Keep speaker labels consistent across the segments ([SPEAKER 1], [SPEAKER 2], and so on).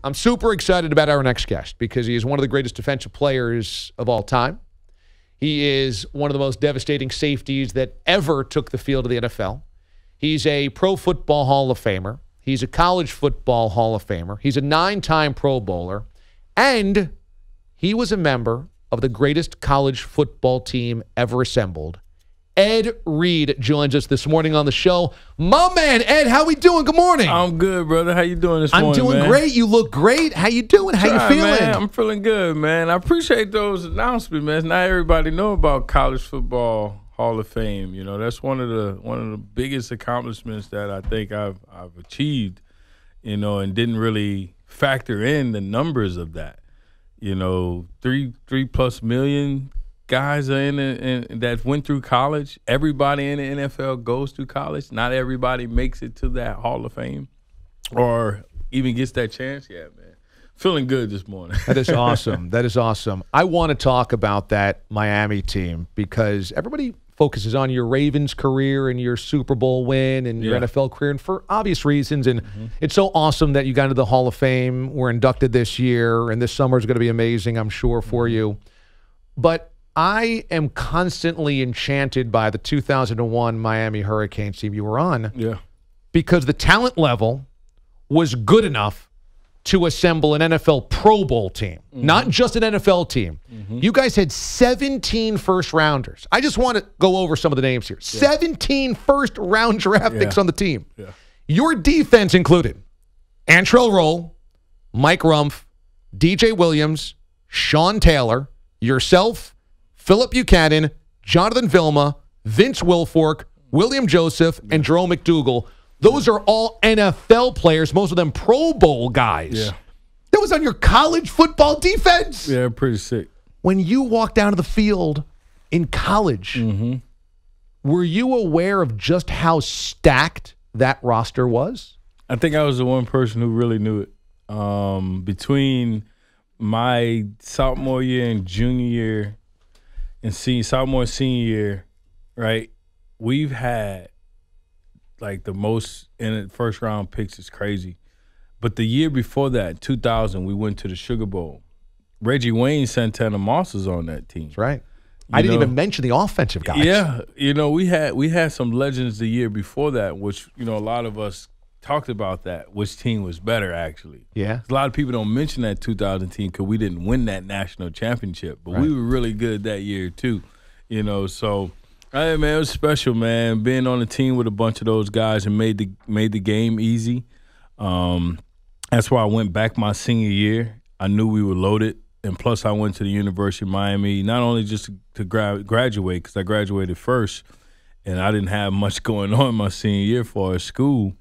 [SPEAKER 1] I'm super excited about our next guest because he is one of the greatest defensive players of all time. He is one of the most devastating safeties that ever took the field of the NFL. He's a Pro Football Hall of Famer. He's a College Football Hall of Famer. He's a 9-time Pro Bowler. And he was a member of the greatest college football team ever assembled. Ed Reed joins us this morning on the show. My man, Ed, how we doing? Good morning.
[SPEAKER 2] I'm good, brother. How you doing this morning,
[SPEAKER 1] I'm doing great. You look great. How you doing? How you feeling?
[SPEAKER 2] Man, I'm feeling good, man. I appreciate those announcements, man. Not everybody know about College Football Hall of Fame. You know, that's one of the biggest accomplishments that I think I've achieved, you know, and didn't really factor in the numbers of that. You know, 3+ million guys are in that went through college. Everybody in the NFL goes through college. Not everybody makes it to that Hall of Fame or even gets that chance. Yeah, man. Feeling good this morning.
[SPEAKER 1] That is awesome. That is awesome. I want to talk about that Miami team because everybody focuses on your Ravens career and your Super Bowl win and your NFL career, and for obvious reasons. And it's so awesome that you got into the Hall of Fame. We're inducted this year, and this summer is going to be amazing, I'm sure, for you. But I am constantly enchanted by the 2001 Miami Hurricanes team you were on.
[SPEAKER 2] Yeah.
[SPEAKER 1] Because the talent level was good enough to assemble an NFL Pro Bowl team, not just an NFL team. You guys had 17 first-rounders. I just want to go over some of the names here. 17 first-round draft picks on the team.
[SPEAKER 2] Yeah.
[SPEAKER 1] Your defense included Antrell Roll, Mike Rumph, DJ Williams, Sean Taylor, yourself, Philip Buchanan, Jonathan Vilma, Vince Wilfork, William Joseph, and Jerome McDougal. Those are all NFL players, most of them Pro Bowl guys.
[SPEAKER 2] Yeah.
[SPEAKER 1] That was on your college football defense.
[SPEAKER 2] Yeah, pretty sick.
[SPEAKER 1] When you walked down to the field in college, were you aware of just how stacked that roster was?
[SPEAKER 2] I think I was the one person who really knew it. Between my sophomore year and junior year and sophomore and senior year, right, we've had like the most in first round picks. Is crazy. But the year before that, 2000, we went to the Sugar Bowl. Reggie Wayne, Santana Moss was on that team.
[SPEAKER 1] That's right. I didn't even mention the offensive guys.
[SPEAKER 2] Yeah, you know, we had some legends the year before that, which, you know, a lot of us talked about that, which team was better, actually.
[SPEAKER 1] Yeah.
[SPEAKER 2] A lot of people don't mention that 2000 team because we didn't win that national championship, but we were really good that year too, you know. So, hey, man, it was special, man, being on the team with a bunch of those guys and made the game easy. That's why I went back my senior year. I knew we were loaded, and plus I went to the University of Miami, not only just to graduate, because I graduated first, and I didn't have much going on my senior year for school.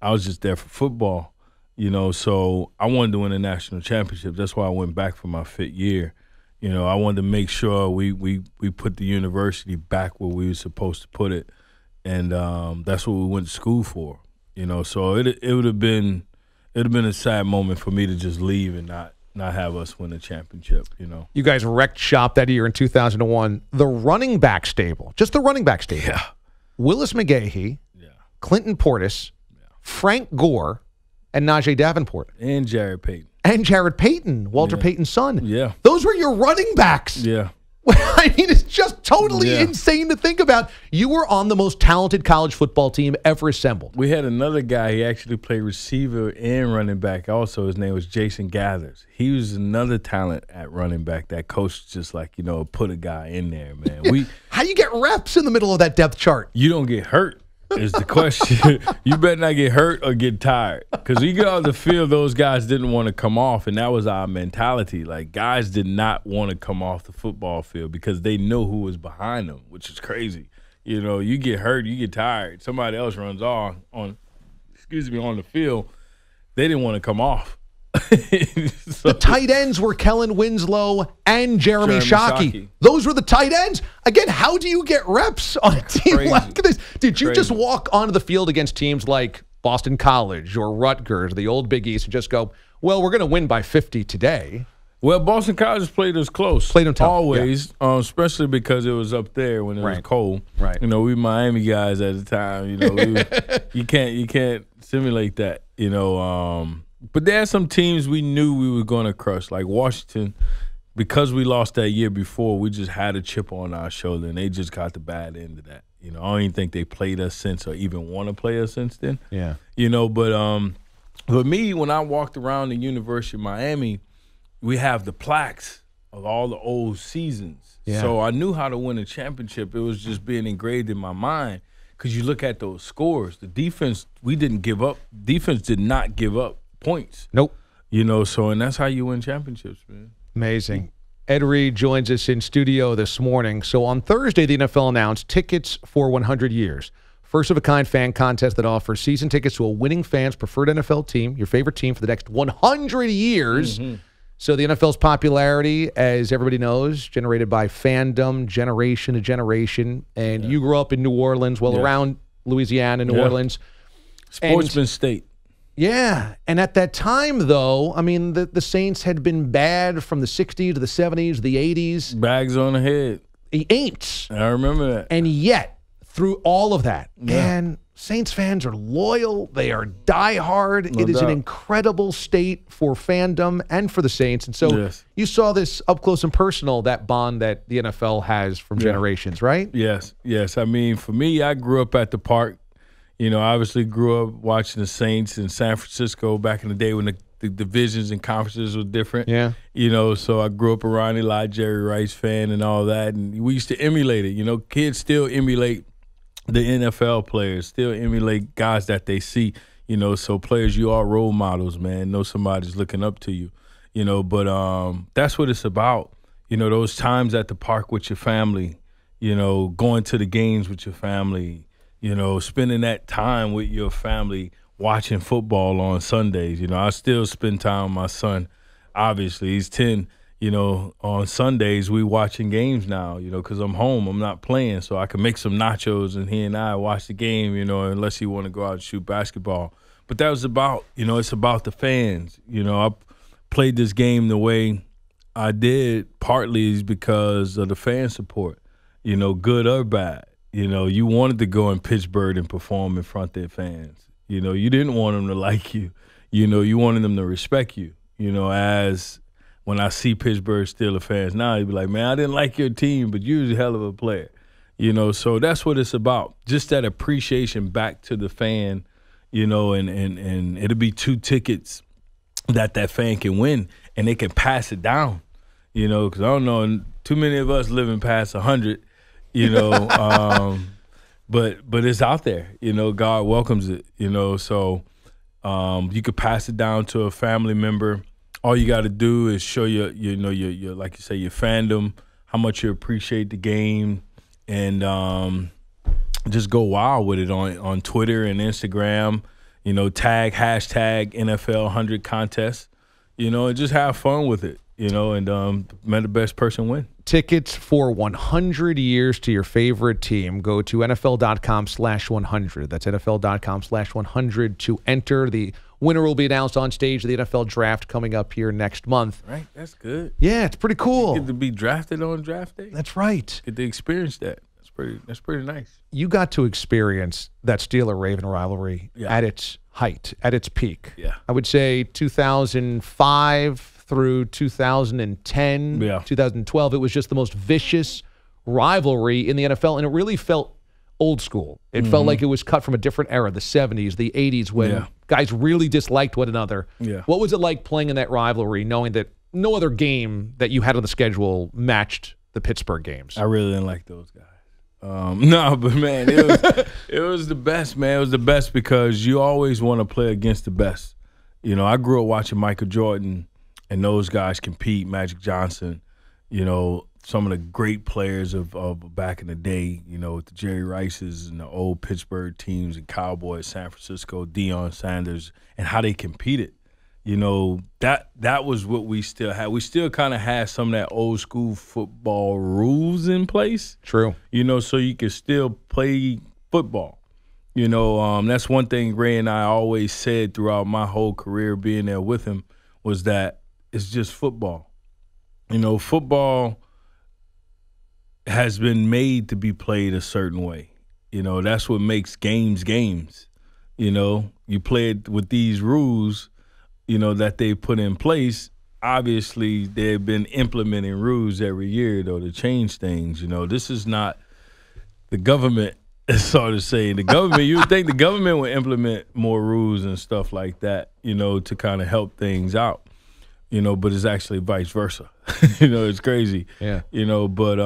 [SPEAKER 2] I was just there for football, you know, so I wanted to win a national championship. That's why I went back for my 5th year. You know, I wanted to make sure we put the university back where we were supposed to put it, and that's what we went to school for, you know. So it would have been a sad moment for me to just leave and not have us win a championship, you know.
[SPEAKER 1] You guys wrecked shop that year in 2001. The running back stable, just the running back stable.
[SPEAKER 2] Yeah.
[SPEAKER 1] Willis McGahee, Clinton Portis, Frank Gore, and Najee Davenport.
[SPEAKER 2] And Jared Payton.
[SPEAKER 1] And Jared Payton, Walter Payton's son.
[SPEAKER 2] Yeah.
[SPEAKER 1] Those were your running backs.
[SPEAKER 2] Yeah.
[SPEAKER 1] I mean, it's just totally insane to think about. You were on the most talented college football team ever assembled.
[SPEAKER 2] We had another guy. He actually played receiver and running back also. His name was Jason Gathers. He was another talent at running back. That coach just, like, you know, put a guy in there, man.
[SPEAKER 1] How do you get reps in the middle of that depth chart?
[SPEAKER 2] You don't get hurt. Is the question. You better not get hurt or get tired. Because you get off the field, those guys didn't want to come off, and that was our mentality. Like, guys did not want to come off the football field because they know who was behind them, which is crazy. You know, you get hurt, you get tired. Somebody else runs on the field. They didn't want to come off.
[SPEAKER 1] The tight ends were Kellen Winslow and Jeremy Shockey. Those were the tight ends. Again, how do you get reps on a team like this? Did you just walk onto the field against teams like Boston College or Rutgers, the old Big East, and just go, well, we're going to win by 50 today?
[SPEAKER 2] Well, Boston College played us close.
[SPEAKER 1] Played them tough.
[SPEAKER 2] Always, especially because it was up there when it was cold.
[SPEAKER 1] Right.
[SPEAKER 2] You know, we Miami guys at the time. You know, you can't simulate that. You know, But there are some teams we knew we were going to crush, like Washington. Because we lost that year before, we just had a chip on our shoulder, and they just got the bad end of that. I don't even think they played us since or even want to play us since then.
[SPEAKER 1] Yeah.
[SPEAKER 2] But me, when I walked around the University of Miami, we have the plaques of all the old seasons.
[SPEAKER 1] Yeah.
[SPEAKER 2] So I knew how to win a championship. It was just being engraved in my mind because you look at those scores. The defense, we didn't give up. Defense did not give up points.
[SPEAKER 1] Nope.
[SPEAKER 2] And that's how you win championships, man.
[SPEAKER 1] Amazing. Ed Reed joins us in studio this morning. So on Thursday, the NFL announced Tickets for 100 Years. First-of-a-kind fan contest that offers season tickets to a winning fan's preferred NFL team, your favorite team for the next 100 years. Mm-hmm. So the NFL's popularity, as everybody knows, generated by fandom, generation to generation. And you grew up in New Orleans, around Louisiana, New Orleans.
[SPEAKER 2] Sportsman state.
[SPEAKER 1] Yeah. And at that time, though, I mean, the Saints had been bad from the 60s to the 70s, the 80s.
[SPEAKER 2] Bags on the head.
[SPEAKER 1] The Aints.
[SPEAKER 2] I remember that.
[SPEAKER 1] And yet, through all of that, man, Saints fans are loyal. They are diehard.
[SPEAKER 2] No
[SPEAKER 1] it is
[SPEAKER 2] doubt.
[SPEAKER 1] an incredible state for fandom and for the Saints. And so you saw this up close and personal, that bond that the NFL has from generations, right?
[SPEAKER 2] Yes. I mean, for me, I grew up at the Park. Obviously grew up watching the Saints in San Francisco back in the day when the divisions and conferences were different.
[SPEAKER 1] Yeah.
[SPEAKER 2] So I grew up around Eli, Jerry Rice fan and all that. And we used to emulate it. Kids still emulate the NFL players, still emulate guys that they see. So players, you are role models, man. Know somebody's looking up to you. But that's what it's about. Those times at the Park with your family, going to the games with your family, spending that time with your family, watching football on Sundays. I still spend time with my son. Obviously, he's 10. On Sundays, we watching games now, because I'm home. I'm not playing, so I can make some nachos and he and I watch the game, unless he want to go out and shoot basketball. But that was about, it's about the fans. I played this game the way I did partly is because of the fan support, good or bad. You wanted to go in Pittsburgh and perform in front of their fans. You didn't want them to like you. You wanted them to respect you. As when I see Pittsburgh Steelers fans now, you'd be like, man, I didn't like your team, but you was a hell of a player. So that's what it's about. Just that appreciation back to the fan, and it'll be 2 tickets that fan can win, and they can pass it down, because I don't know, too many of us living past 100. But it's out there, God welcomes it, so you could pass it down to a family member. All you got to do is show your like you say, your fandom, how much you appreciate the game, and just go wild with it on Twitter and Instagram, tag hashtag NFL 100 contest, and just have fun with it, and let the best person win.
[SPEAKER 1] Tickets for 100 years to your favorite team. Go to NFL.com/100. That's NFL.com/100 to enter. The winner will be announced on stage of the NFL draft coming up here next month.
[SPEAKER 2] Right, that's good.
[SPEAKER 1] Yeah, it's pretty cool.
[SPEAKER 2] You get to be drafted on draft day.
[SPEAKER 1] That's right.
[SPEAKER 2] Get to experience that. That's pretty nice.
[SPEAKER 1] You got to experience that Steeler-Raven rivalry at its height, at its peak.
[SPEAKER 2] Yeah.
[SPEAKER 1] I would say 2005 through 2010, 2012. It was just the most vicious rivalry in the NFL, and it really felt old school. It felt like it was cut from a different era, the 70s, the 80s, when guys really disliked one another. Yeah. What was it like playing in that rivalry, knowing that no other game that you had on the schedule matched the Pittsburgh games?
[SPEAKER 2] I really didn't like those guys. No, but, man, it was the best, man. It was the best because you always want to play against the best. I grew up watching Michael Jordan and those guys compete, Magic Johnson, some of the great players of back in the day, with the Jerry Rices and the old Pittsburgh teams and Cowboys, San Francisco, Deion Sanders, and how they competed. That was what we still had. We still kind of had some of that old school football rules in place.
[SPEAKER 1] True.
[SPEAKER 2] So you could still play football. That's one thing Ray and I always said throughout my whole career being there with him was that it's just football. Football has been made to be played a certain way. That's what makes games games. You play it with these rules, that they put in place, obviously they've been implementing rules every year, though, to change things. This is not the government, sort of saying. The government, you would think the government would implement more rules and stuff like that, to kind of help things out, but it's actually vice versa. It's crazy.
[SPEAKER 1] Yeah.
[SPEAKER 2] But,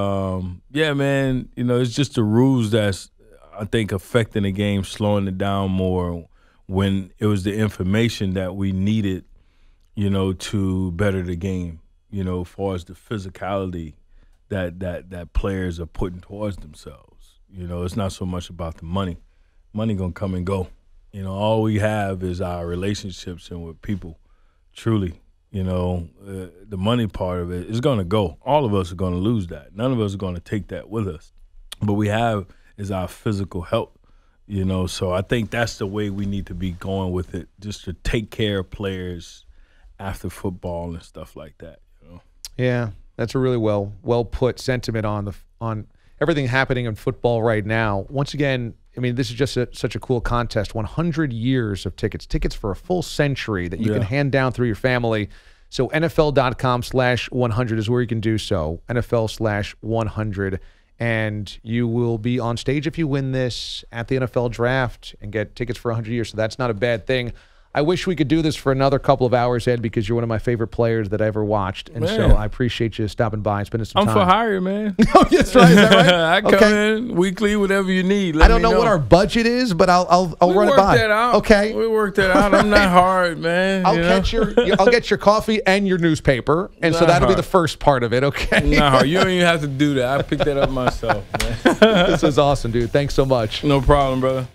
[SPEAKER 2] yeah, man, it's just the rules that's, I think, affecting the game, slowing it down more when it was the information that we needed, to better the game, as far as the physicality that players are putting towards themselves. It's not so much about the money. Money gonna come and go. All we have is our relationships and with people. Truly, the money part of it is gonna go. All of us are gonna lose that. None of us are gonna take that with us. But we have is our physical health. So I think that's the way we need to be going with it, just to take care of players after football and stuff like that.
[SPEAKER 1] Yeah, that's a really well put sentiment on everything happening in football right now. Once again, I mean, this is just such a cool contest. 100 years of tickets for a full century that you can hand down through your family. So NFL.com/100 is where you can do so. NFL/100. And you will be on stage if you win this at the NFL draft and get tickets for 100 years. So that's not a bad thing. I wish we could do this for another couple of hours, Ed, because you're one of my favorite players that I ever watched. And so I appreciate you stopping by and spending some time.
[SPEAKER 2] I'm for hire, man.
[SPEAKER 1] Oh, that's right. Is that right?
[SPEAKER 2] I come in weekly, whatever you need.
[SPEAKER 1] I don't know what our budget is, but I'll run it by.
[SPEAKER 2] We'll work that out.
[SPEAKER 1] Okay.
[SPEAKER 2] We'll work that out. I'm not hard, man.
[SPEAKER 1] I'll get your coffee and your newspaper, and so that'll be the first part of it, okay?
[SPEAKER 2] Not hard. You don't even have to do that. I picked that up myself, man.
[SPEAKER 1] This is awesome, dude. Thanks so much.
[SPEAKER 2] No problem, brother.